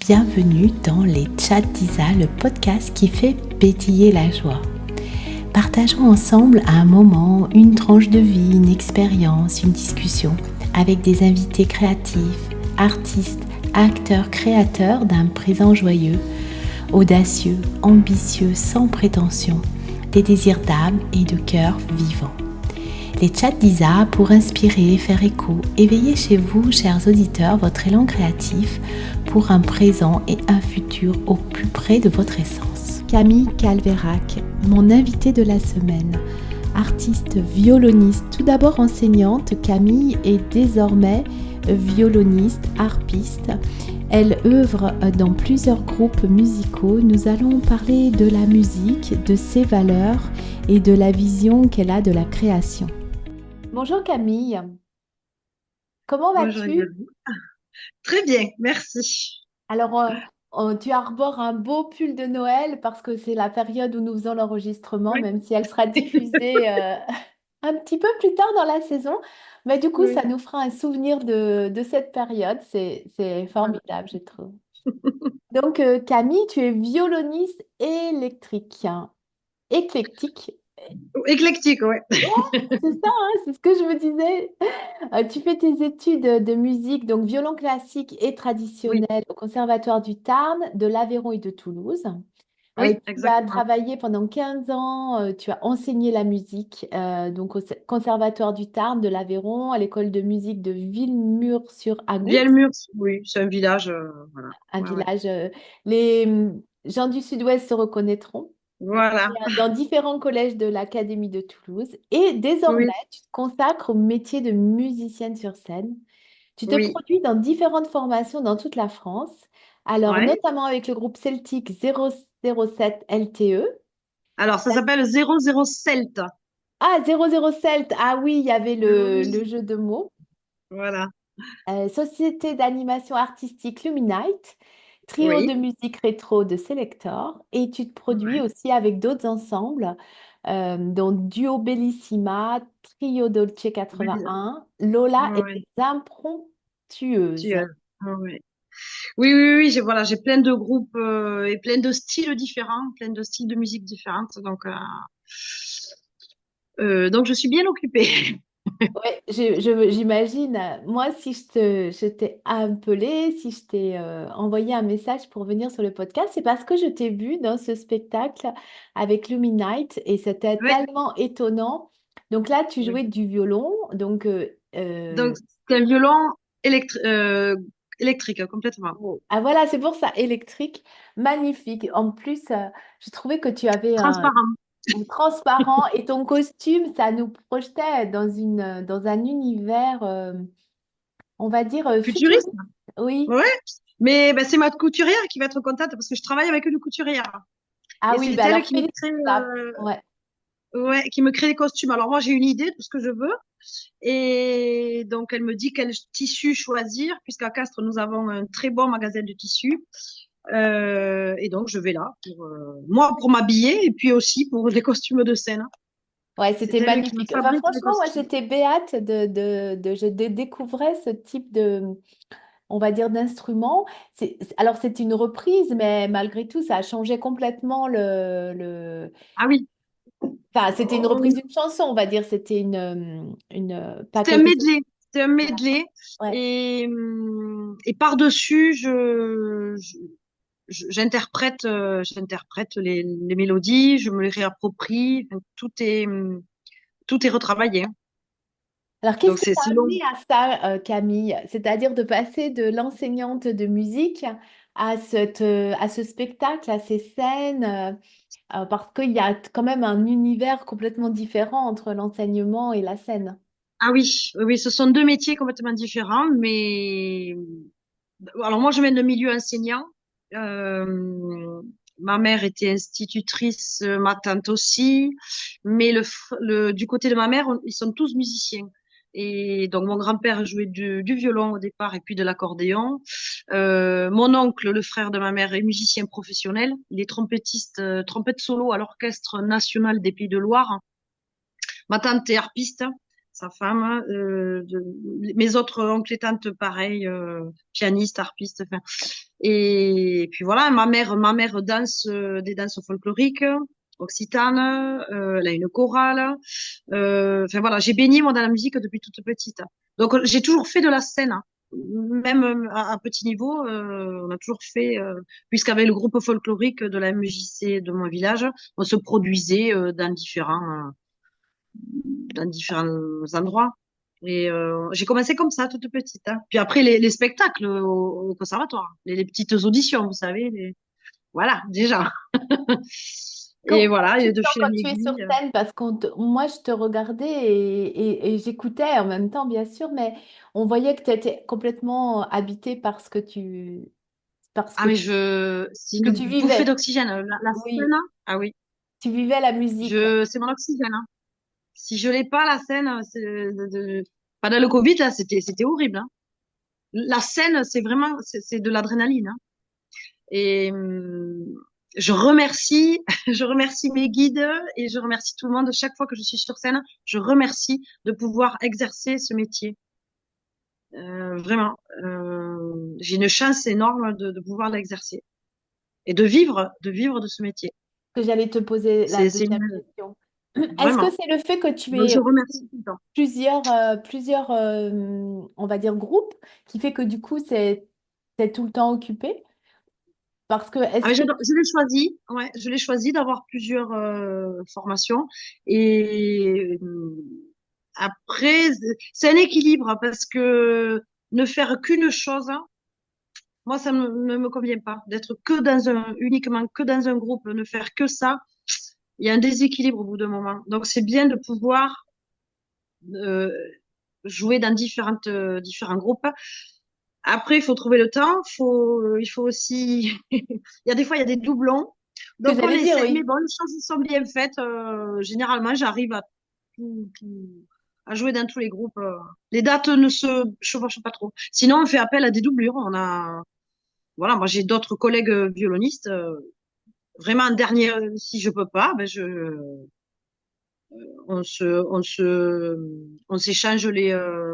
bienvenue dans les Chats d'Isa, le podcast qui fait pétiller la joie. Partageons ensemble un moment, une tranche de vie, une expérience, une discussion avec des invités créatifs, artistes, acteurs, créateurs d'un présent joyeux, audacieux, ambitieux, sans prétention, des désirs d'âme et de cœur vivants. Les Chats d'Isa pour inspirer, faire écho, éveiller chez vous, chers auditeurs, votre élan créatif pour un présent et un futur au plus près de votre essence. Camille Calvérac, mon invitée de la semaine, artiste violoniste, tout d'abord enseignante, Camille est désormais violoniste, harpiste. Elle œuvre dans plusieurs groupes musicaux. Nous allons parler de la musique, de ses valeurs et de la vision qu'elle a de la création. Bonjour Camille, comment Bonjour vas-tu? également. Très bien, merci. Alors, tu arbores un beau pull de Noël parce que c'est la période où nous faisons l'enregistrement, Oui, même si elle sera diffusée un petit peu plus tard dans la saison. Mais du coup, ça oui, nous fera un souvenir de cette période. C'est voilà. formidable, je trouve. Donc, Camille, tu es violoniste électrique, hein, éclectique. Éclectique, ouais. Ouais, c'est ça, hein, c'est ce que je me disais. Tu fais tes études de musique, donc violon classique et Oui, traditionnel au Conservatoire du Tarn, de l'Aveyron et de Toulouse. oui, Tu as exactement. travaillé pendant 15 ans, tu as enseigné la musique donc au Conservatoire du Tarn, de l'Aveyron, à l'école de musique de Villemur-sur-Agout, Vielmur, oui, c'est un village, voilà. un Ouais, ouais. village. Les gens du Sud-Ouest se reconnaîtront. Voilà, Dans différents collèges de l'Académie de Toulouse. Et désormais, oui, tu te consacres au métier de musicienne sur scène. Tu te oui, produis dans différentes formations dans toute la France. Alors, ouais. notamment avec le groupe celtique 007 LTE. Alors, ça s'appelle 00 Celte. Ah, 007. Ah oui, il y avait le Oui, jeu de mots. voilà, Société d'animation artistique Luminite. Trio de oui, musique rétro de Selector. Et tu te produis ouais. aussi avec d'autres ensembles, dont Duo Bellissima, Trio Dolce Oui, 81, Lola et ouais. les Impromptueuses. Ouais. Oui, oui, oui, voilà, j'ai plein de groupes et plein de styles différents, plein de styles de musique différentes. Donc je suis bien occupée. Ouais, j'imagine. Moi, si je t'ai appelé, si je t'ai envoyé un message pour venir sur le podcast, c'est parce que je t'ai vu dans ce spectacle avec Luminite et c'était Ouais. tellement étonnant. Donc là, tu jouais Oui. du violon. Donc, Donc, c'est un violon électrique, complètement. oh, ah voilà, c'est pour ça, électrique, magnifique. En plus, je trouvais que tu avais Transparent. un transparent et ton costume, ça nous projetait dans un univers. On va dire Futuriste. futuriste. Oui. Ouais. Mais ben, c'est ma couturière qui va être contente parce que je travaille avec une couturière. Ah Et oui, c'est bah elle alors qui me crée, félicitables. Ouais. ouais, qui me crée les costumes. Alors moi, j'ai une idée de ce que je veux. Et donc, elle me dit quel tissu choisir, puisqu'à Castres, nous avons un très bon magasin de tissus. Et donc, je vais là pour, moi, pour m'habiller et puis aussi pour les costumes de scène. Ouais, C'est c'était elle qui me magnifique. Enfin, fabrique les franchement, moi, costumes. j'étais béate je découvrais ce type on va dire, d'instrument. Alors, c'est une reprise, mais malgré tout, ça a changé complètement Ah oui. Enfin, c'était une Oh, reprise d'une chanson, on va dire. C'était pas c'était un quelque chose. medley. C'était un Voilà. medley. Ouais. Et par-dessus, j'interprète, j'interprète les mélodies, je me les réapproprie. Enfin, tout est retravaillé, hein. Alors, qu'est-ce Donc, qui t'a c'est long. amené à ça, Camille? C'est-à-dire de passer de l'enseignante de musique à ce spectacle, à ces scènes, parce qu'il y a quand même un univers complètement différent entre l'enseignement et la scène. Ah oui, oui, oui, ce sont deux métiers complètement différents, mais alors moi je viens de milieu enseignant. Euh, Ma mère était institutrice, ma tante aussi, mais du côté de ma mère, ils sont tous musiciens. Et donc mon grand-père jouait du violon au départ et puis de l'accordéon. Mon oncle, le frère de ma mère, est musicien professionnel. Il est trompettiste, trompette solo à l'Orchestre national des Pays de Loire. Ma tante est harpiste. sa femme, mes autres oncles et tantes, pareil, pianistes, harpistes, enfin. Et puis voilà, ma mère danse des danses folkloriques occitanes, elle a une chorale. Enfin voilà, j'ai baigné moi dans la musique depuis toute petite. Donc j'ai toujours fait de la scène, hein. Même à petit niveau, on a toujours fait, puisqu'avec le groupe folklorique de la MJC de mon village, on se produisait dans différents endroits. Et j'ai commencé comme ça, toute petite, hein. Puis après, les spectacles au conservatoire, les petites auditions, vous savez. Voilà, déjà. Et Comment voilà, tu et te de sens fil quand en tu es sur aiguille. scène? Parce moi, je te regardais et j'écoutais en même temps, bien sûr, mais on voyait que tu étais complètement habité par par ce Ah, mais c'est que une tu bouffée vivais. d'oxygène. La scène, Oui, ah oui, tu vivais la musique. c'est mon oxygène, hein. Si je l'ai pas, la scène, pendant le Covid, là, c'était horrible, hein. La scène, c'est vraiment, c'est de l'adrénaline, hein. Et je remercie, je remercie mes guides et je remercie tout le monde. Chaque fois que je suis sur scène, je remercie de pouvoir exercer ce métier. Vraiment, j'ai une chance énorme de pouvoir l'exercer et de vivre de ce métier. Que j'allais te poser la C'est deuxième une, question. Est-ce que vraiment. c'est le fait que tu Donc aies je remercie tout le temps. plusieurs on va dire, groupes qui fait que du coup, c'est tout le temps occupé? Parce que Ah, est-ce mais que... je l'ai choisi, ouais, je l'ai choisi d'avoir plusieurs formations et après c'est un équilibre parce que ne faire qu'une chose, moi ça ne me convient pas. D'être uniquement que dans un groupe, ne faire que ça, il y a un déséquilibre au bout d'un moment. Donc c'est bien de pouvoir euh, jouer dans différents groupes. Après, il faut trouver le temps. Il faut aussi. Il y a des fois, il y a des doublons. Que Donc, on j'allais dire, essaie. Mais oui. bon, les choses sont bien faites. Généralement, j'arrive à jouer dans tous les groupes. Les dates ne se chevauchent pas trop. Sinon, on fait appel à des doublures. Voilà, moi, j'ai d'autres collègues violonistes. Vraiment, en dernier, si je peux pas, ben on se, on se, on s'échange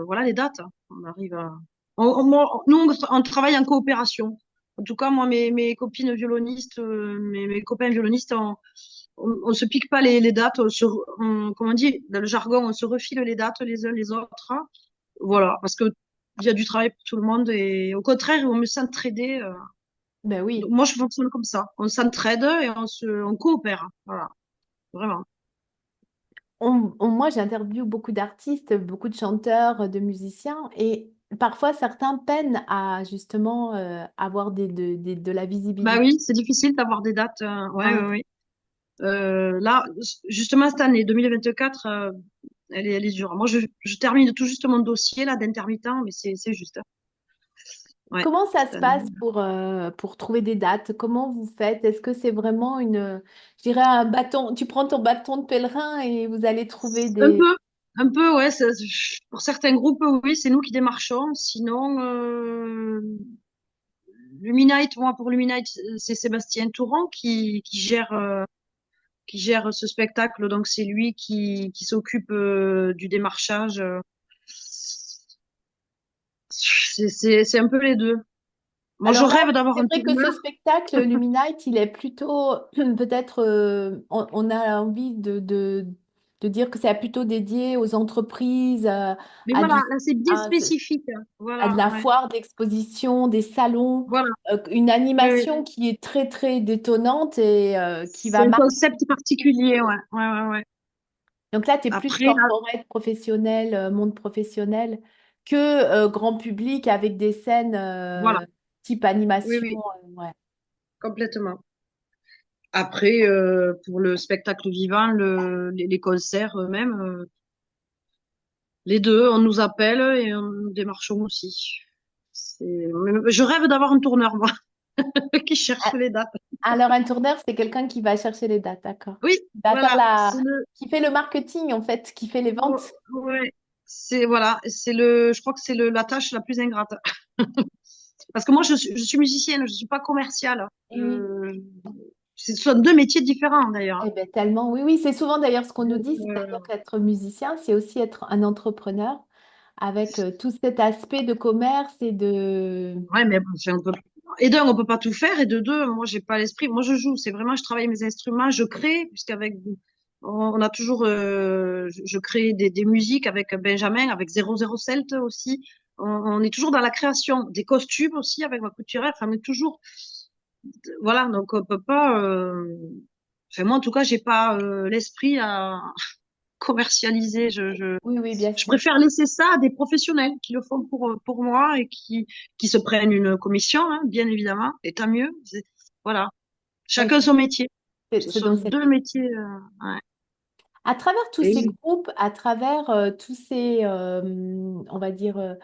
voilà, les dates. On arrive à, nous, on travaille en coopération. En tout cas, moi, mes copines violonistes, mes copains violonistes, on se pique pas les dates. Comment on dit, dans le jargon, on se refile les dates les uns les autres. Voilà, parce que il y a du travail pour tout le monde et au contraire, on me s'entraider. Ben Donc, oui. moi, je fonctionne comme ça. On s'entraide et on coopère. Voilà, vraiment. Moi, j'interviewe beaucoup d'artistes, beaucoup de chanteurs, de musiciens, et parfois certains peinent à justement avoir de la Bah visibilité. oui, c'est difficile d'avoir des dates. Ouais, Ouais. ouais, ouais. Là, justement, cette année 2024, elle est dure. Moi, je termine tout juste mon dossier là d'intermittent, mais c'est juste, hein. Ouais. Comment ça se Cette année. passe pour trouver des dates? Comment vous faites? Est-ce que c'est vraiment je dirais un bâton, tu prends ton bâton de pèlerin et vous allez trouver Un des... peu, un peu, ouais. Pour certains groupes, oui, c'est nous qui démarchons. Sinon, Luminite, moi, pour Luminite, c'est Sébastien Touron qui gère ce spectacle. Donc, c'est lui qui s'occupe du démarchage. C'est un peu les deux. Moi, je Alors là, rêve d'avoir c'est un vrai que tourneur. ce spectacle, Luminite, il est plutôt, peut-être, on a envie de dire que c'est plutôt dédié aux entreprises, Mais à voilà, du, là, c'est bien à, spécifique. à de Voilà, la ouais. foire, d'exposition, des salons, Voilà, une oui, oui. animation qui est très, très détonnante et qui C'est va un marquer. concept particulier, ouais. Ouais, ouais, ouais. Donc là, tu es plus Après, là, corporate, professionnel, monde professionnel, que grand public avec des scènes voilà. type Oui, animation. oui, Ouais. complètement. Après, pour le spectacle vivant, les concerts eux-mêmes, les deux, on nous appelle et on démarchons aussi. Je rêve d'avoir un tourneur, moi, qui cherche les dates. Alors, un tourneur, c'est quelqu'un qui va chercher les dates, d'accord. Oui, Qui va faire voilà, c'est le, qui fait le marketing, en fait, qui fait les oh, ventes. ouais, voilà, je crois que c'est la tâche la plus ingrate. Parce que moi, je suis musicienne, je suis pas commerciale. Et oui. Ce sont deux métiers différents d'ailleurs. Eh ben, tellement, oui, oui, c'est souvent d'ailleurs ce qu'on nous Donc, dit, c'est-à-dire qu'être musicien, c'est aussi être un entrepreneur avec tout cet aspect de commerce et de... ouais, mais bon, et d'un, on peut pas tout faire, et de deux, moi, j'ai pas l'esprit. Moi, je joue, c'est vraiment, je travaille mes instruments, je crée, puisqu'avec, on a toujours, je crée des musiques avec Benjamin, avec 00 Celt aussi. On est toujours dans la création, des costumes aussi avec ma couturière. Enfin, on est toujours, voilà, donc on peut pas, enfin, moi, en tout cas, j'ai pas l'esprit à commercialiser. Oui, oui, bien Je sûr. préfère laisser ça à des professionnels qui le font pour moi et qui se prennent une commission, hein, bien évidemment, et tant mieux. Voilà, Ouais, chacun son métier. Ce c'est sont dans cette... deux métiers. Ouais. À travers tous ces Et, groupes, à travers tous ces, on va dire, euh,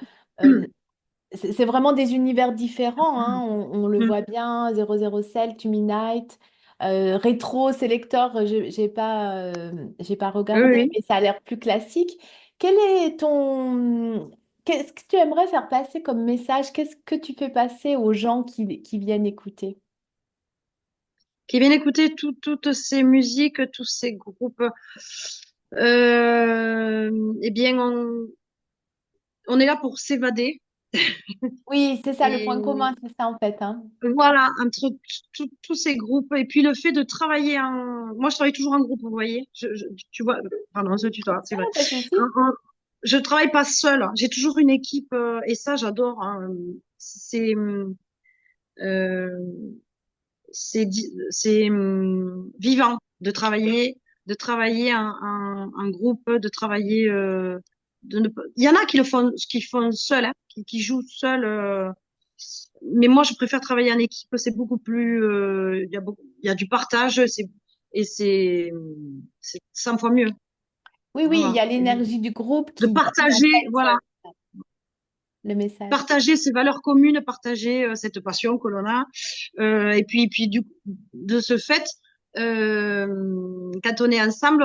c'est vraiment des univers différents, hein. On le voit bien, 00 Cell, Tumi Night, Rétro, Selector, j'ai pas oui, regardé, oui. mais ça a l'air plus classique. Quel est ton... Qu'est-ce que tu aimerais faire passer comme message? Qu'est-ce que tu fais passer aux gens qui viennent écouter? Qui viennent écouter toutes ces musiques, tous ces groupes. Eh bien, on est là pour s'évader. Oui, c'est ça le point Et commun, c'est ça en fait, hein. voilà, entre tous ces groupes. Et puis le fait de travailler moi, je travaille toujours en groupe, vous voyez. Tu vois, pardon, je tutoie, c'est Ah, vrai. pas de souci. Je travaille pas seule. J'ai toujours une équipe et ça, j'adore, hein. C'est euh, vivant de travailler un groupe, de travailler. Il y en a qui font seul, hein, qui jouent seul. Mais moi, je préfère travailler en équipe. C'est beaucoup plus. Il y a du partage. C'est 100 fois mieux, Oui, oui, il y vraiment. a l'énergie du groupe De qui en partager, fait voilà, le message. partager ces valeurs communes, partager cette passion que l'on a. Et puis de ce fait, quand on est ensemble,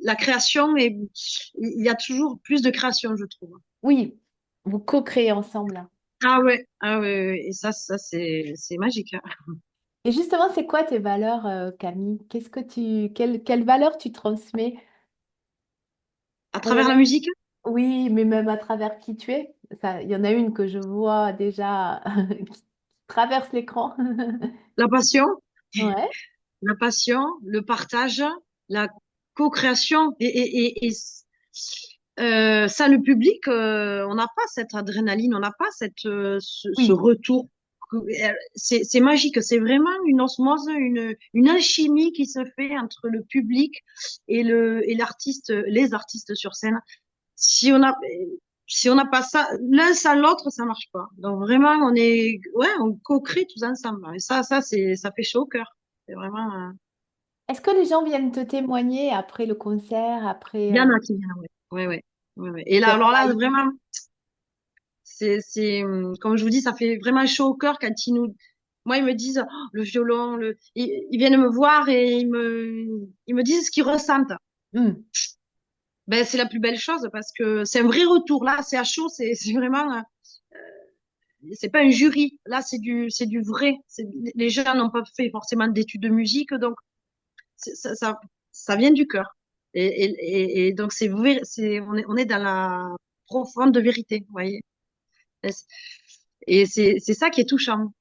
la création, il y a toujours plus de création, je trouve. Oui, vous co-créez ensemble, là. Ah ouais, ouais. Et ça c'est magique, hein. Et justement, c'est quoi tes valeurs, Camille? Quelles valeurs tu transmets? À Moi, il y en travers la a... musique, Oui, mais même à travers qui tu es. Ça, il y en a une que je vois déjà qui traverse l'écran. la passion, Ouais. le partage, la co-création ça, le public, on n'a pas cette adrénaline, on n'a pas ce Oui, retour. C'est magique, c'est vraiment une osmose, une alchimie qui se fait entre le public et l'artiste, les artistes sur scène. Si on a, si on n'a pas ça, l'un sans l'autre, ça marche pas. Donc vraiment, on co-crée tous ensemble. Et ça fait chaud au cœur. C'est vraiment, est-ce que les gens viennent te témoigner après le concert, il y en a qui viennent, ouais. Ouais, ouais, ouais, ouais. Et là, t'es alors là, envahi? vraiment, comme je vous dis, ça fait vraiment chaud au cœur quand moi, ils me disent, oh, le violon, ils viennent me voir et ils me disent ce qu'ils ressentent. Hmm. Ben, c'est la plus belle chose parce que c'est un vrai retour. Là, c'est à chaud, c'est vraiment, c'est pas un jury. Là, c'est du vrai. Les gens n'ont pas fait forcément d'études de musique, donc ça vient du cœur. Et donc, on est dans la profonde vérité, vous voyez. Et c'est ça qui est touchant,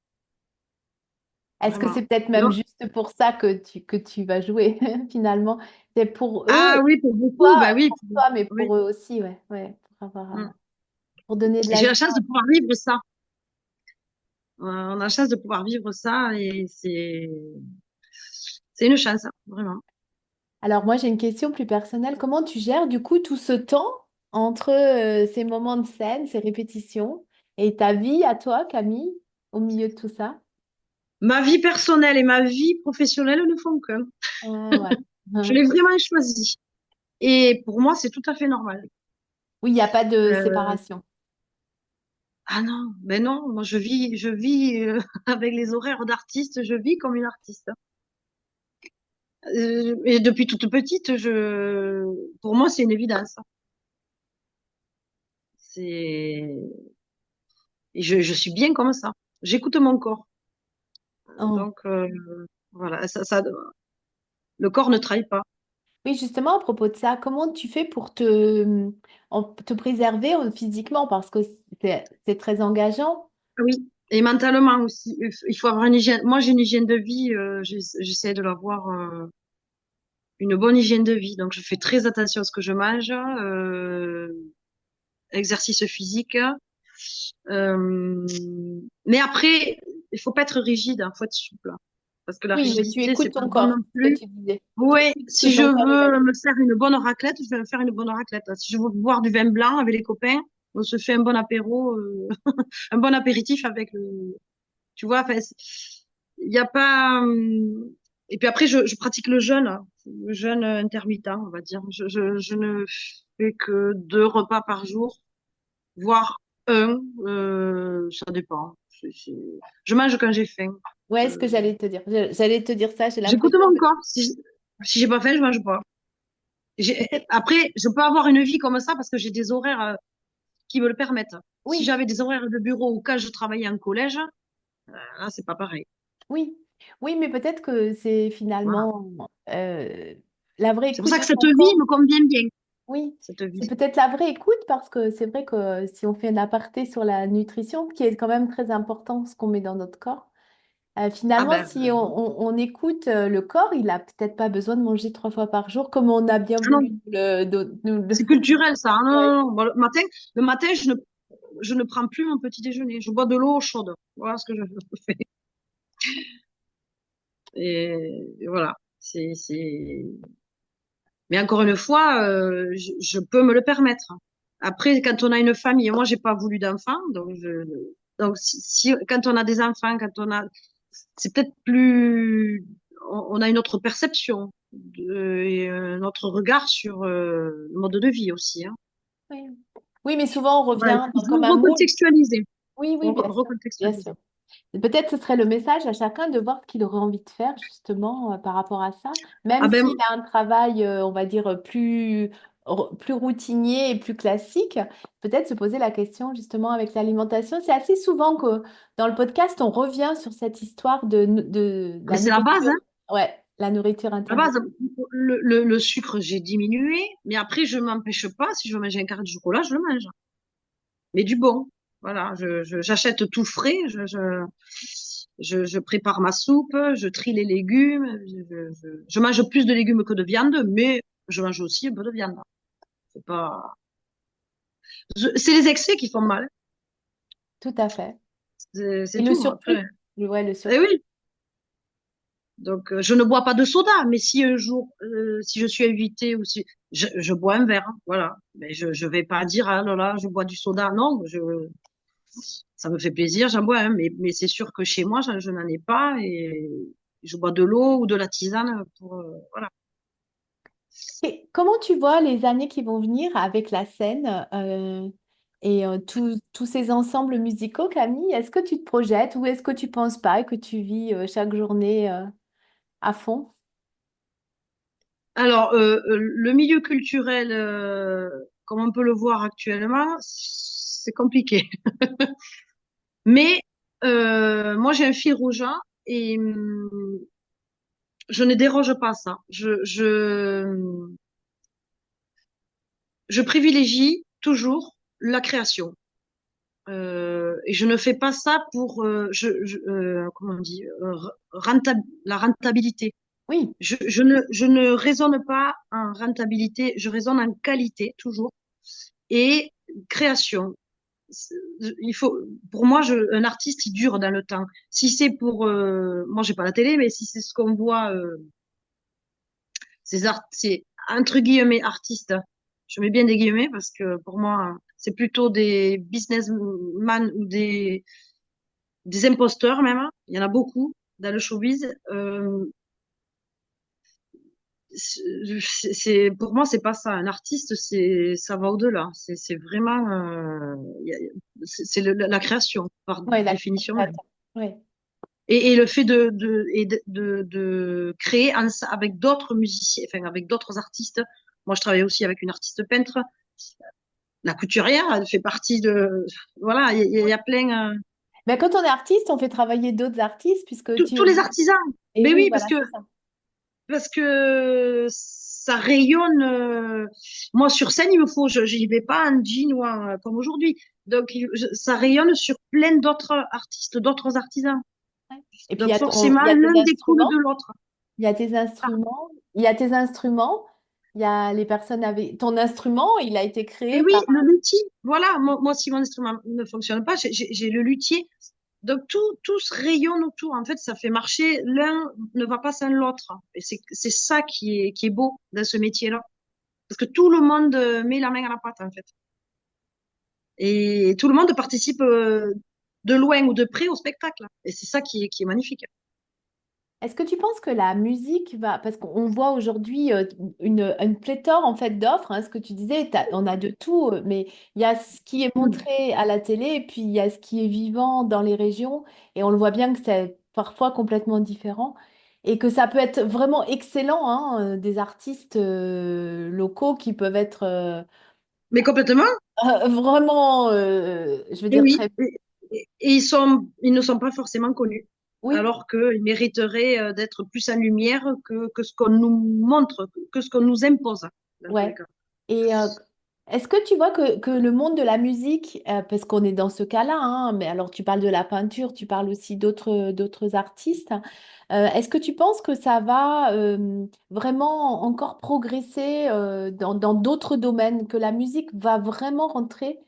Est-ce que c'est vraiment. peut-être même Donc, juste pour ça que tu vas jouer finalement? C'est pour eux, ah oui, pour beaucoup, toi, bah oui. pour toi, mais Oui. pour eux aussi, ouais, ouais, Mm. pour donner de Et la j'ai joie. la chance de pouvoir vivre ça. On a la chance de pouvoir vivre ça et c'est une chance, hein, vraiment. Alors moi, j'ai une question plus personnelle. Comment tu gères du coup tout ce temps entre ces moments de scène, ces répétitions, et ta vie à toi, Camille, au milieu de tout ça? Ma vie personnelle et ma vie professionnelle ne font qu'un. Ouais. Je l'ai vraiment choisi. Et pour moi, c'est tout à fait normal. Oui, il n'y a pas de Euh, séparation. ah non, mais non, moi je vis avec les horaires d'artiste, je vis comme une artiste. Et depuis toute petite, pour moi, c'est une évidence. C'est, et je suis bien comme ça. J'écoute mon corps. Oh. Donc, voilà, le corps ne trahit pas. Oui, justement, à propos de ça, comment tu fais pour te préserver physiquement parce que c'est très engageant? Oui. Et mentalement aussi, il faut avoir une hygiène. Moi, j'ai une hygiène de vie, j'essaie de l'avoir, une bonne hygiène de vie. Donc, je fais très attention à ce que je mange, exercice physique. Euh, mais après, il faut pas être rigide, il faut être souple. Parce que la Oui, mais tu rigidité, c'est écoutes pas ton bon non corps, ce que plus. tu disais. Tu Ouais, écoutes ce que si je ton corps il a. veux me faire une bonne raclette, je vais me faire une bonne raclette. Si je veux boire du vin blanc avec les copains, on se fait un bon apéro, un bon apéritif avec le, tu vois, enfin, il n'y a pas, et puis après, je pratique le jeûne intermittent, on va dire. Je ne fais que 2 repas par jour, voire un, ça dépend. Je mange quand j'ai faim. Ouais, ce que Euh, j'allais te dire. J'allais te dire ça, j'ai J'écoute l'impression mon que... corps. Si j'ai pas faim, je mange pas. Après, je peux avoir une vie comme ça parce que j'ai des horaires qui me le permettent. Si Oui, j'avais des horaires de bureau ou quand je travaillais en collège, là, c'est pas pareil. oui, oui, mais peut-être que c'est Voilà. finalement la vraie C'est pour écoute ça de que cette son vie corps. me convient bien, Oui, cette c'est vie. peut-être la vraie écoute parce que c'est vrai que si on fait un aparté sur la nutrition, qui est quand même très important, ce qu'on met dans notre corps, Ah finalement, ben, si on écoute le corps, il a peut-être pas besoin de manger 3 fois par jour comme on a bien ah non, voulu c'est culturel ça, hein. Non, Ouais. non, non. Bon, le matin, je ne prends plus mon petit déjeuner. Je bois de l'eau chaude. Voilà ce que je fais. Et voilà. Mais encore une fois, je peux me le permettre. Après, quand on a une famille, moi, j'ai pas voulu d'enfants, donc quand on a des enfants, c'est peut-être plus, on a une autre perception et un autre regard sur le mode de vie aussi, hein. Oui. Oui, mais souvent on Voilà, revient il comme faut un moule. recontextualiser. Oui, oui, bien sûr, bien Recontextualiser. sûr. Et peut-être ce serait le message à chacun de voir ce qu'il aurait envie de faire justement par rapport à ça, même Ah s'il ben, a un travail, on va dire, plus routinier et plus classique, peut-être se poser la question justement avec l'alimentation. C'est assez souvent que dans le podcast, on revient sur cette histoire de mais la c'est la base, nourriture. hein. Ouais, la nourriture La intermittent. base, le sucre, j'ai diminué, mais après, je m'empêche pas, si je veux manger un carré de chocolat, je le mange. Mais du bon. Voilà, j'achète tout frais, je prépare ma soupe, je trie les légumes, je mange plus de légumes que de viande, mais je mange aussi un peu de viande. C'est pas, c'est les excès qui font mal. Tout à fait. C'est Et le tout, après. surplus, ouais, le Eh surplus. oui. Donc, je ne bois pas de soda, mais si un jour, si je suis invitée ou si, je bois un verre, hein, voilà. Mais je vais pas dire, ah là là, je bois du soda. Non, ça me fait plaisir, j'en bois un, mais c'est sûr que chez moi, je n'en ai pas et je bois de l'eau ou de la tisane pour, voilà. Et comment tu vois les années qui vont venir avec la scène et tous ces ensembles musicaux, Camille? Est-ce que tu te projettes ou est-ce que tu penses pas et que tu vis chaque journée à fond? Alors, le milieu culturel, comme on peut le voir actuellement, c'est compliqué. Mais moi, j'ai un fil rouge hein, et je ne déroge pas à ça. Je privilégie toujours la création. Et je ne fais pas ça pour, comment on dit, la rentabilité. Oui, Je ne raisonne pas en rentabilité, je raisonne en qualité toujours et création. C'est- Il faut, pour moi, un artiste, il dure dans le temps. Si c'est pour, moi, j'ai pas la télé, mais si c'est ce qu'on voit, c'est entre guillemets artistes. Je mets bien des guillemets parce que pour moi, c'est plutôt des businessmen ou des imposteurs même, hein. Il y en a beaucoup dans le showbiz. Pour moi, c'est pas ça. Un artiste, ça va au-delà. C'est vraiment, c'est la création par oui, définition même. oui. Et le fait de créer avec d'autres musiciens, enfin avec d'autres artistes. Moi, je travaille aussi avec une artiste peintre. La couturière, elle fait partie de, voilà, il y a plein. Mais quand on est artiste, on fait travailler d'autres artistes puisque Tous tu... les artisans. Et Mais oui, oui, voilà, c'est ça. parce que ça rayonne. Moi, sur scène, il me faut, je n'y vais pas en jean ou comme aujourd'hui. Donc, ça rayonne sur plein d'autres artistes, d'autres artisans. Ouais. Et puis, Donc, il forcément, y a tes l'un découle instruments. de l'autre. Il y a tes instruments. Il y a tes instruments. Il y a les personnes avec... Ton instrument, il a été Et créé oui, par... le luthier, voilà, moi, si mon instrument ne fonctionne pas, j'ai le luthier. Donc, tout se rayonne autour. En fait, ça fait marcher. L'un ne va pas sans l'autre. Et c'est ça qui est beau dans ce métier-là. Parce que tout le monde met la main à la pâte, en fait. Et tout le monde participe de loin ou de près au spectacle. Et c'est ça qui est magnifique. Est-ce que tu penses que la musique va... Parce qu'on voit aujourd'hui une pléthore en fait d'offres, hein, ce que tu disais, on a de tout, mais il y a ce qui est Mm. montré à la télé et puis il y a ce qui est vivant dans les régions et on le voit bien que c'est parfois complètement différent et que ça peut être vraiment excellent, hein, des artistes locaux qui peuvent être Mais complètement, vraiment, je veux et dire, oui. très... Et ils ne sont pas forcément connus. Oui, Alors qu'ils mériteraient d'être plus en lumière que ce qu'on nous montre, que ce qu'on nous impose, dans tous les ouais. cas. Et est-ce que tu vois que le monde de la musique, parce qu'on est dans ce cas-là, hein, mais alors tu parles de la peinture, tu parles aussi d'autres artistes, est-ce que tu penses que ça va vraiment encore progresser dans d'autres domaines, que la musique va vraiment rentrer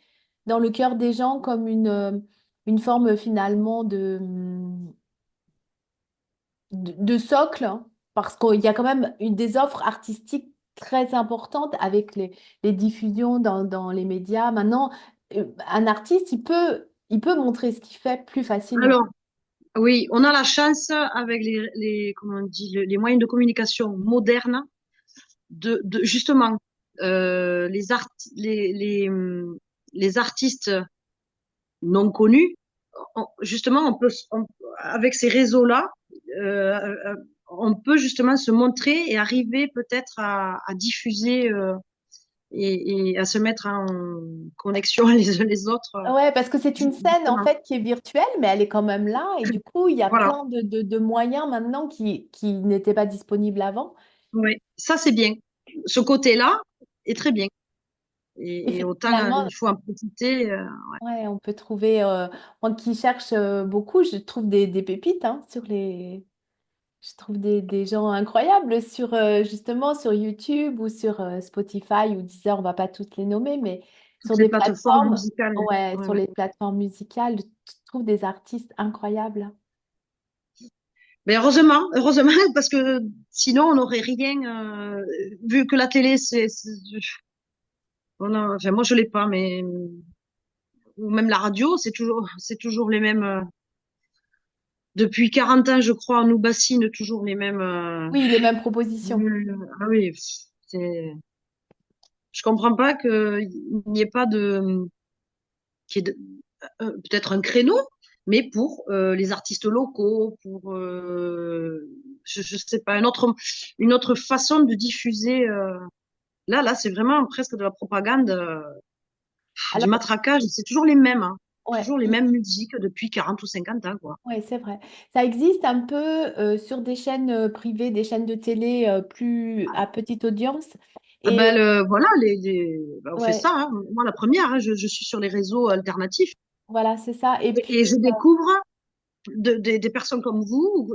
dans le cœur des gens comme une forme finalement de socle, hein, parce qu'il y a quand même des offres artistiques très importantes avec les diffusions dans les médias. Maintenant, un artiste, il peut montrer ce qu'il fait plus facilement. Alors, oui, on a la chance avec comment on dit, les moyens de communication modernes justement les, les artistes non connus. Justement, avec ces réseaux-là, euh, on peut justement se montrer et arriver peut-être à diffuser et à se mettre en connexion les uns les autres. Ouais, parce que c'est une scène en Justement. fait qui est virtuelle, mais elle est quand même là. Et du coup, il y a Voilà. plein de moyens maintenant qui n'étaient pas disponibles avant. Ouais. Ça, c'est bien. Ce côté-là est très bien. Et Et autant finalement, il faut en profiter. ouais, on peut trouver, moi qui cherche beaucoup, je trouve des pépites hein, sur les, je trouve des gens incroyables sur justement sur YouTube ou sur Spotify ou Deezer, on va pas toutes les nommer, mais sur Toutes les des plateformes plateformes, musicales. ouais, Ouais, sur ouais. les plateformes musicales, je trouve des artistes incroyables. Mais heureusement, heureusement, parce que sinon on n'aurait rien. Vu que la télé, enfin, moi je l'ai pas, mais ou même la radio, c'est toujours les mêmes. Depuis 40 ans, je crois, on nous bassine toujours les mêmes. Oui, les mêmes propositions. Ah oui, c'est. Je comprends pas qu'il n'y ait pas qu'il y ait peut-être un créneau, mais pour les artistes locaux, pour je sais pas, une autre façon de diffuser. Là, c'est vraiment presque de la propagande, du Alors, matraquage. C'est toujours les mêmes, hein. ouais, Toujours les mêmes musiques depuis 40 ou 50 ans, quoi. ouais, c'est vrai. Ça existe un peu sur des chaînes privées, des chaînes de télé plus à petite audience. Ah Et ben, voilà, ben, on fait ouais, ça, hein. Moi, la première, hein, je suis sur les réseaux alternatifs voilà, c'est ça. Et puis, et je découvre des personnes comme vous.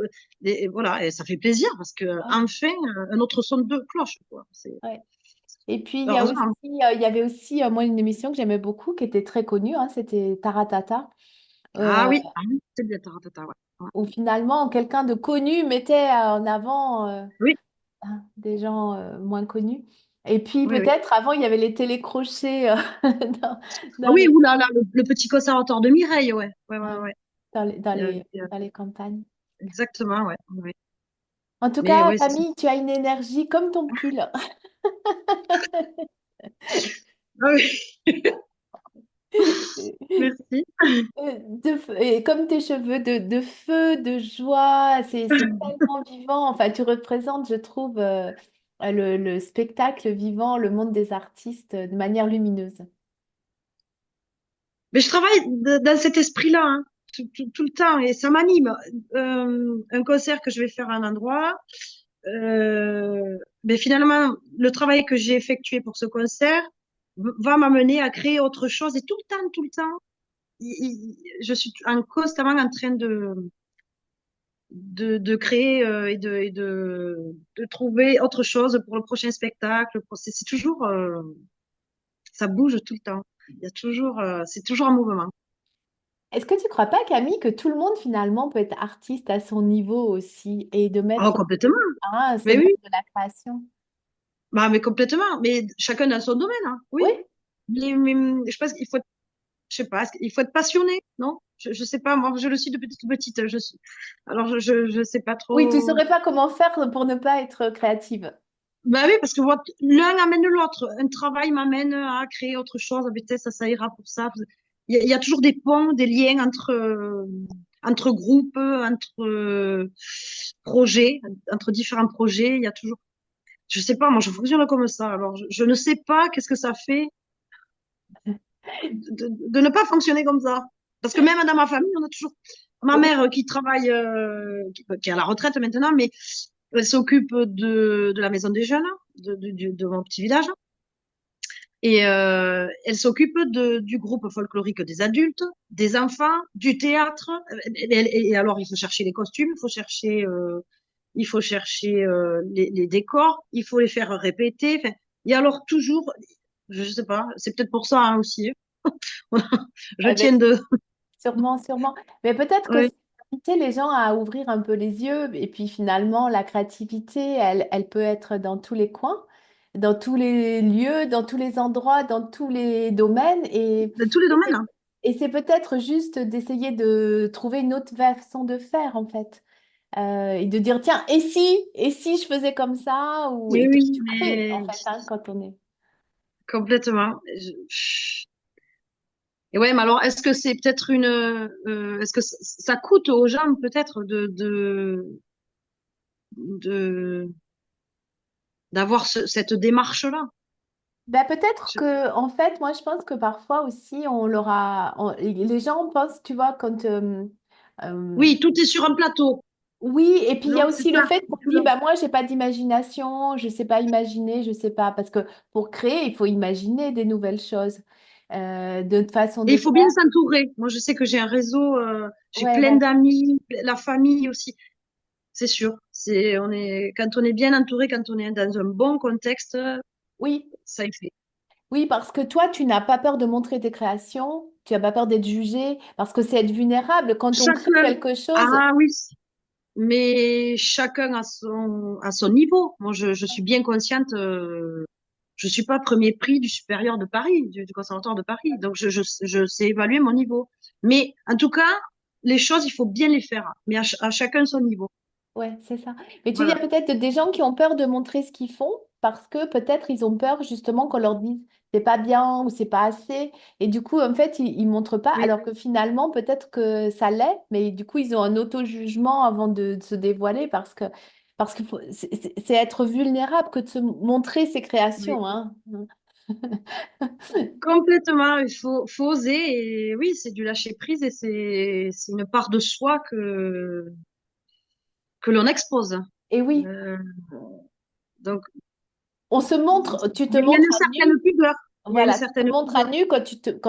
Voilà, et ça fait plaisir parce que ouais, enfin, un autre son de cloche, quoi. ouais. Et puis, Heureusement. il y avait aussi moi, une émission que j'aimais beaucoup, qui était très connue, hein, c'était Taratata, Ah euh, oui, ah oui, c'est bien, Taratata, ouais. Ouais. où finalement, quelqu'un de connu mettait en avant Oui, hein, des gens moins connus. Et puis, oui, oui. peut-être, avant, il y avait les télécrochets dans, Ah dans oui, les, oulala, le petit conservatoire de Mireille, ouais. Ouais, ouais, ouais, ouais. dans Euh, euh, dans les campagnes. Exactement, ouais. Ouais. En tout Mais cas, ouais, Camille, tu as une énergie comme ton pull. ah oui, merci. Et comme tes cheveux, de feu, de joie, c'est tellement vivant. Enfin, tu représentes, je trouve, le spectacle vivant, le monde des artistes de manière lumineuse. Mais je travaille dans cet esprit-là, hein. tout le temps et ça m'anime. Un concert que je vais faire à un endroit, mais finalement, le travail que j'ai effectué pour ce concert va m'amener à créer autre chose et tout le temps, je suis constamment en train de créer de trouver autre chose pour le prochain spectacle. C'est toujours, ça bouge tout le temps. Il y a toujours, c'est toujours en mouvement. Est-ce que tu crois pas, Camille, que tout le monde finalement peut être artiste à son niveau aussi et de Oh, mettre complètement. ce Mais monde oui, de la création? bah, mais complètement. Mais chacun dans son domaine, hein. Oui. Oui, Mais je pense qu'il faut être, je sais pas, il faut être passionné, non? Je sais pas. Moi, je le suis depuis toute petite. Alors, je sais pas oui, tu trop. saurais pas comment faire pour ne pas être créative. Bah oui, parce que l'un amène l'autre. Un travail m'amène à créer autre chose. Ah, peut-être ça ira pour ça. Il y a toujours des ponts, des liens entre groupes, entre projets, entre différents projets. Il y a toujours, je sais pas, moi, je fonctionne comme ça. Alors, je ne sais pas qu'est-ce que ça fait de ne pas fonctionner comme ça. Parce que même dans ma famille, on a toujours ma Oui, mère qui travaille, qui est à la retraite maintenant, mais elle s'occupe de la maison des jeunes, de mon petit village. Et elle s'occupe du groupe folklorique des adultes, des enfants, du théâtre. Et alors, il faut chercher les costumes, il faut chercher les décors, il faut les faire répéter. Enfin, et alors, toujours, je sais pas, c'est peut-être pour ça hein, aussi. Je ben, tiens de. sûrement, sûrement. Mais peut-être que Oui, c'est inviter les gens à ouvrir un peu les yeux. Et puis finalement, la créativité, elle peut être dans tous les coins, dans tous les lieux, dans tous les endroits, dans tous les domaines. de tous les Et domaines. c'est Hein. et c'est peut-être juste d'essayer de trouver une autre façon de faire, en fait. Et de dire, tiens, et si je faisais comme ça? Ou... Oui, Et oui, tu crées, en mais fait, hein, quand on est. complètement. Et ouais, mais alors, est-ce que c'est peut-être est-ce que ça coûte aux gens peut-être de, d'avoir cette démarche-là? Ben, peut-être Je- que, en fait, moi, je pense que parfois aussi, les gens pensent, tu vois, euh, Oui, tout est sur un plateau. oui, et puis il y Non, a c'est aussi le ça. fait qu'on dit, bah, moi, j'ai pas d'imagination, je sais pas imaginer, je sais pas, parce que pour créer, il faut imaginer des nouvelles choses, de façon Et de il faut faire. bien s'entourer. Moi, je sais que j'ai un réseau, j'ai Ouais, plein ouais. d'amis, la famille aussi. C'est sûr. Quand on est bien entouré, quand on est dans un bon contexte, Oui, ça y fait. oui, parce que toi, tu n'as pas peur de montrer tes créations, tu n'as pas peur d'être jugé, parce que c'est être vulnérable. Quand on crée Chacun, quelque chose, ah oui, mais chacun à son niveau. Moi, je suis bien consciente, je suis pas premier prix du supérieur de Paris, du conservatoire de Paris. Donc, je sais évaluer mon niveau. Mais en tout cas, les choses, il faut bien les faire. Mais à chacun son niveau. ouais, c'est ça. Mais tu dis, il y a Voilà. peut-être des gens qui ont peur de montrer ce qu'ils font parce que peut-être ils ont peur justement qu'on leur dise c'est pas bien ou c'est pas assez. Et du coup, en fait, ils montrent pas Oui, alors que finalement, peut-être que ça l'est, mais du coup, ils ont un auto-jugement avant de se dévoiler parce que c'est être vulnérable que de se montrer ses oui. créations, hein. Complètement. Faut oser. Et oui, c'est du lâcher prise et c'est une part de soi que l'on expose. Et oui. Euh, donc, On se montre, tu te il y a une montres à certaine nu, pudeur. Il y a une voilà, tu te certaine montres à pudeur. nu quand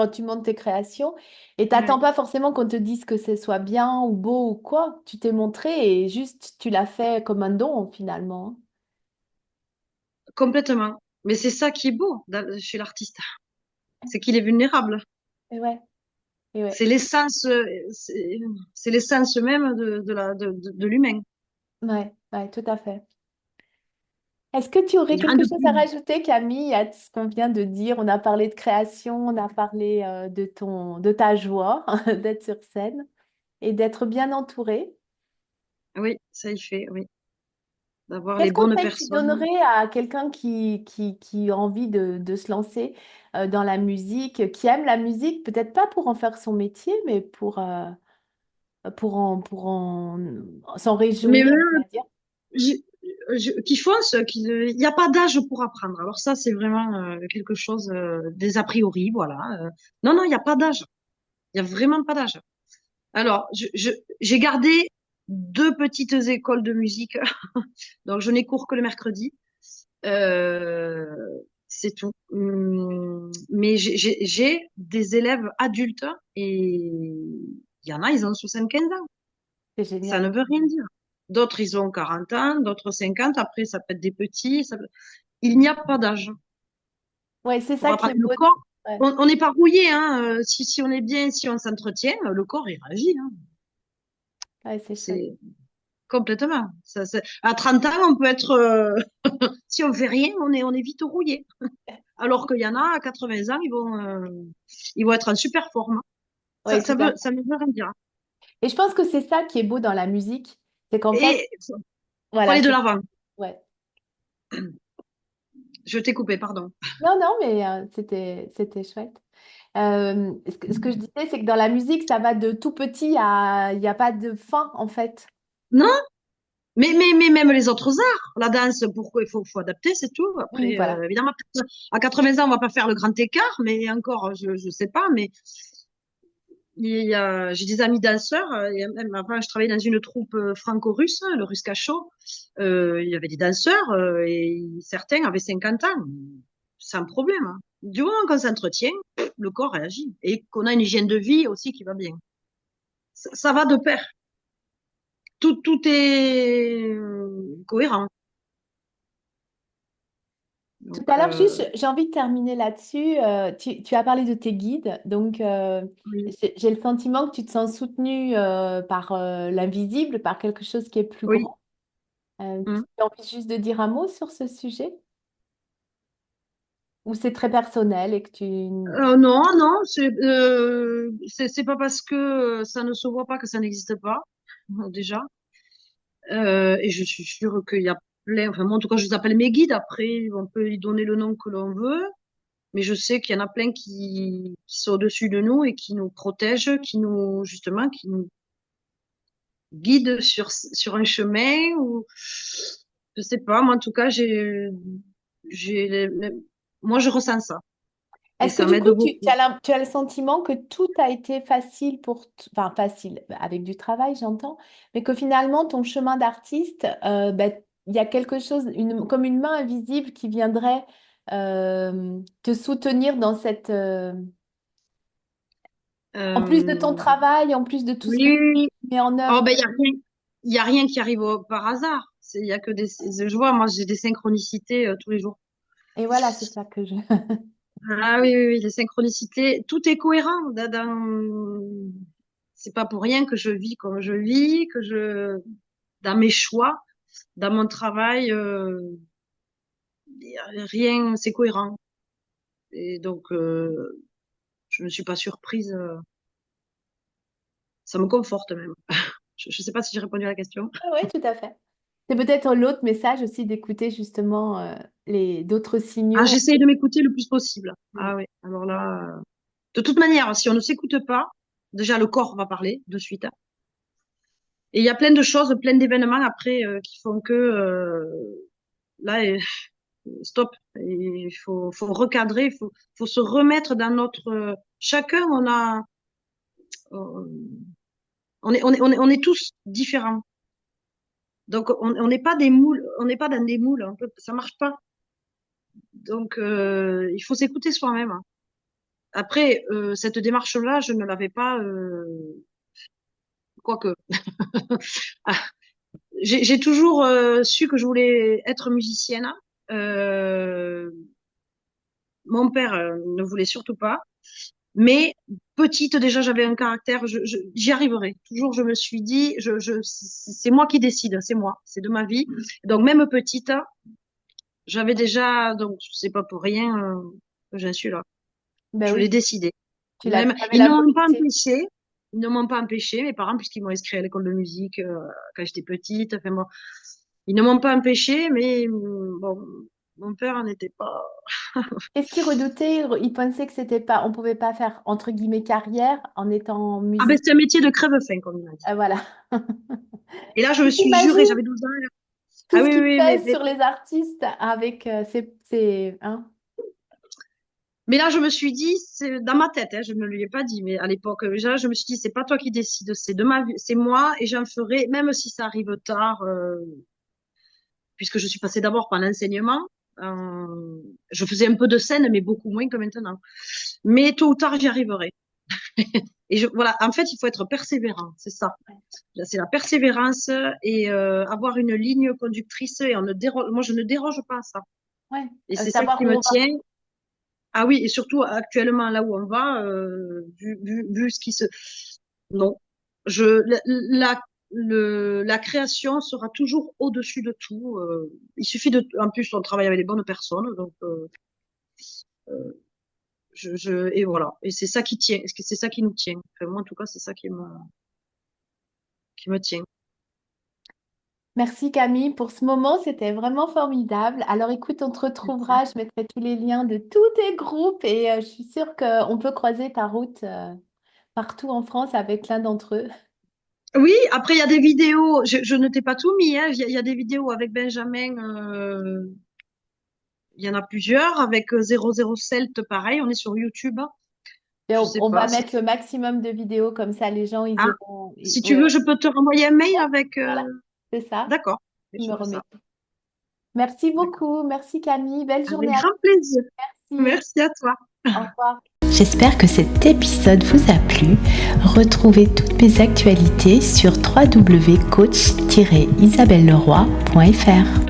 tu montes tes créations et t'attends Oui, pas forcément qu'on te dise que ce soit bien ou beau ou quoi. Tu t'es montré et juste tu l'as fait comme un don finalement. complètement. Mais c'est ça qui est beau chez l'artiste. C'est qu'il est vulnérable. Et ouais, et ouais, C'est l'essence, c'est l'essence même de l'humain. ouais, ouais, tout à fait. Est-ce que tu aurais Il n'y a rien quelque de chose à plus. rajouter, Camille, à ce qu'on vient de dire? On a parlé de création, on a parlé de ta joie d'être sur scène et d'être bien entourée. Oui, ça y fait, oui. D'avoir les Quel bonnes conseil tu personnes. donnerais à quelqu'un qui a envie de se lancer dans la musique, qui aime la musique, peut-être pas pour en faire son métier, mais pour s'en Mais réjouir, on va dire? j'ai- qui foncent, il n'y a pas d'âge pour apprendre. Alors ça, c'est vraiment quelque chose des a priori, voilà. Non, non, il n'y a pas d'âge. Il n'y a vraiment pas d'âge. Alors, j'ai gardé deux petites écoles de musique, donc je n'ai cours que le mercredi. Euh, c'est tout. Mais j'ai des élèves adultes et il y en a, ils ont 75 ans. C'est Ça ne génial. veut rien dire. D'autres, ils ont 40 ans, d'autres 50. Après, ça peut être des petits. Il n'y a pas d'âge. Ouais, c'est On ça va qui pas... est Le beau. corps, Ouais, on n'est pas rouillé, hein. Si on est bien, si on s'entretient, le corps, il réagit, hein. ouais, c'est chouette. C'est complètement. À 30 ans, on peut être, si on fait rien, on est vite rouillé. Alors qu'il y en a à 80 ans, ils vont être en super forme. Oui, tout à fait. Ça ne veut rien dire. Et je pense que c'est ça qui est beau dans la musique, c'est qu'en fait, Et faut voilà, aller de c'est l'avant. ouais. Je t'ai coupé, pardon. Non, non, mais c'était chouette. Ce que je disais, c'est que dans la musique, ça va de tout petit à il n'y a pas de fin en fait. Non, mais même les autres arts, la danse, pourquoi faut adapter, c'est tout. Oui, Après, voilà. évidemment, à 80 ans, on va pas faire le grand écart, mais encore, je sais pas, mais j'ai des amis danseurs, et même avant, je travaillais dans une troupe franco-russe, le Ruska Show. Il y avait des danseurs, et certains avaient 50 ans, sans problème, hein. Du moment qu'on s'entretient, le corps réagit. Et qu'on a une hygiène de vie aussi qui va bien. Ça va de pair. Tout est cohérent. Tout Donc, à l'heure, juste, j'ai envie de terminer là-dessus. Tu as parlé de tes guides, donc oui. j'ai le sentiment que tu te sens soutenue par l'invisible, par quelque chose qui est plus Oui. grand. Mm. Tu as envie juste de dire un mot sur ce sujet? Ou c'est très personnel et que tu... Non, non, c'est pas parce que ça ne se voit pas que ça n'existe pas, déjà. Et je suis sûre qu'il y a plein, enfin, moi, en tout cas, je les appelle mes guides. Après, on peut y donner le nom que l'on veut. Mais je sais qu'il y en a plein qui sont au-dessus de nous et qui nous protègent, justement, qui nous guident sur un chemin ou, je sais pas, moi, en tout cas, j'ai, moi, je ressens ça. Et Est-ce que ça du m'aide coup, tu beaucoup. as, tu as le sentiment que tout a été facile enfin facile, avec du travail, j'entends, mais que finalement, ton chemin d'artiste, ben, il y a quelque chose, comme une main invisible qui viendrait te soutenir dans cette... en plus de ton Euh, travail, en plus de tout ce oui, que oui, oui. tu mets en Oh, œuvre. ben, il y a rien qui arrive par hasard. Il y a que je vois, moi, j'ai des synchronicités tous les jours. Et voilà, c'est ça que je... Ah oui, oui, oui, les synchronicités, tout est cohérent. C'est pas pour rien que je vis comme je vis, dans mes choix, dans mon travail, rien, c'est cohérent. Et donc, je ne suis pas surprise. Ça me conforte même. Je sais pas si j'ai répondu à la question. Oui, tout à fait. C'est peut-être l'autre message aussi d'écouter justement les d'autres Ah, signaux. j'essaye de m'écouter le plus possible. Mm. Ah oui, alors là, de toute manière, si on ne s'écoute pas, déjà le corps va parler de suite, hein. Et il y a plein de choses, plein d'événements après qui font que là, stop. Il faut recadrer, faut se remettre dans notre. Chacun, euh, on est tous différents. Donc, on n'est pas des moules, on n'est pas dans des moules. Ça marche pas. Donc, il faut s'écouter soi-même, hein. Après, cette démarche-là, je ne l'avais pas, quoique. Ah, j'ai toujours su que je voulais être musicienne. Euh, Mon père ne voulait surtout pas. Mais petite, déjà, j'avais un caractère, j'y arriverai. Toujours, je me suis dit, c'est moi qui décide, c'est moi, c'est de ma vie. Donc, même petite, j'avais déjà, donc, c'est pas pour rien que j'en suis là. Ben Je l'ai oui, décidé. tu Même, avais ils la ne m'ont pas volonté. empêché. Ils ne m'ont pas empêché, mes parents, puisqu'ils m'ont inscrit à l'école de musique quand j'étais petite. Enfin, bon, ils ne m'ont pas empêché, mais bon, mon père n'était pas. Qu'est-ce qu'ils redoutaient? Ils pensaient que c'était pas, on pouvait pas faire entre guillemets carrière en étant Ah ben, musique. c'est un métier de crève-faim, comme il m'a dit. Voilà. Et là, je me suis jurée, T'imagines j'avais 12 ans. tout Ah ce oui, qui oui, pèse sur les artistes avec ces, hein? Mais là, je me suis dit, c'est dans ma tête, hein, je ne lui ai pas dit, mais à l'époque, déjà, je me suis dit, c'est pas toi qui décides, c'est de ma vie, c'est moi, et j'en ferai, même si ça arrive tard, puisque je suis passée d'abord par l'enseignement. Je faisais un peu de scène, mais beaucoup moins que maintenant. Mais tôt ou tard, j'y arriverai. Et voilà, en fait, il faut être persévérant, c'est ça. C'est la persévérance et avoir une ligne conductrice. Et moi, je ne déroge pas à ça. Ouais. Et c'est ça Savoir qui où me on va. tient. Ah oui, et surtout actuellement là où on va, vu ce qui se... Non, la création sera toujours au-dessus de tout. Il suffit en plus, on travaille avec les bonnes personnes, donc euh, et voilà. Et c'est ça qui tient, c'est ça qui nous tient. Enfin, moi, en tout cas, c'est ça qui me tient. Merci Camille pour ce moment, c'était vraiment formidable. Alors écoute, on te retrouvera, je mettrai tous les liens de tous tes groupes et je suis sûre qu'on peut croiser ta route partout en France avec l'un d'entre eux. Oui, après, il y a des vidéos, je ne t'ai pas tout mis, hein. Il y a des vidéos avec Benjamin, il y en a plusieurs, avec 00 Celt, pareil, on est sur YouTube. Et Je sais on va pas. mettre le maximum de vidéos comme ça, les gens, ils Ah, auront... si tu Ouais, veux, je peux te renvoyer un mail avec. voilà, c'est ça. D'accord, et Tu je me ferai remets. ça. Merci D'accord. beaucoup, merci Camille, belle Avec journée à grand plaisir. toi. Merci à toi. Au revoir. J'espère que cet épisode vous a plu. Retrouvez toutes mes actualités sur www.coach-isabelleleroy.fr.